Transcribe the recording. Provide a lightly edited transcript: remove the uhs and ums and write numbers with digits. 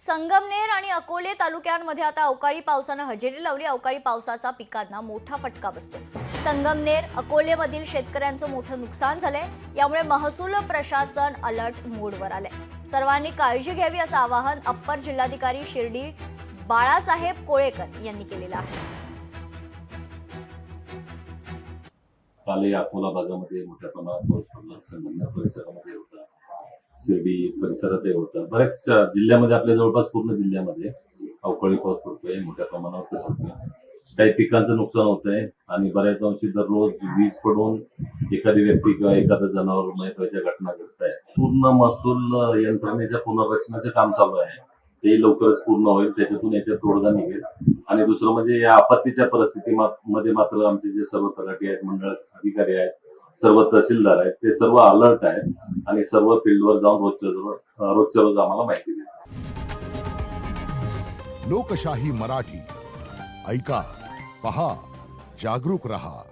संगमनेर आणि अकोले तालुक्यांमध्ये आता अवकाळी पावसानं हजेरी लावली। अवकाळी पावसाचा पिकांना मोठा फटका बसतो। संगमनेर अकोलेमधील शेतकऱ्यांचं मोठं नुकसान झालंय। यामुळे महसूल प्रशासन अलर्ट मोडवर आलंय। सर्वांनी काळजी घ्यावी असं आवाहन अप्पर जिल्हाधिकारी शिर्डी बाळासाहेब कोळेकर यांनी केलेलं आहे। काल अकोला भागामध्ये मोठ्या प्रमाणात पाऊस पडला। संगमनेर परिसरामध्ये होता, शिर्डी परिसरातही होता। बऱ्याच जिल्ह्यामध्ये आपल्या जवळपास पूर्ण जिल्ह्यामध्ये अवकाळी पाऊस पडतोय, मोठ्या प्रमाणावर पडतोय। काही पिकांचं नुकसान होतंय आणि बऱ्याच अंशी दररोज वीज पडून एखादी व्यक्ती किंवा एखादं जनावर मयत व्हायच्या घटना घडत आहेत। पूर्ण महसूल यंत्रणेच्या पुनर्रचनेचं काम चालू आहे, ते लवकरच पूर्ण होईल। त्याच्यातून याच्यात तोडगा निघेल। आणि दुसरं म्हणजे या आपत्तीच्या परिस्थितीमध्ये मात्र आमचे जे सर्व तलाठी आहेत, मंडळ अधिकारी आहेत, सर्व तहसीलदार आहेत, ते सर्व अलर्ट आहेत आणि सर्व फील्डवर जाऊन रोजच्या रोज आम्हाला माहिती देतात। लोकशाही मराठी ऐका, पहा, जागरूक रहा।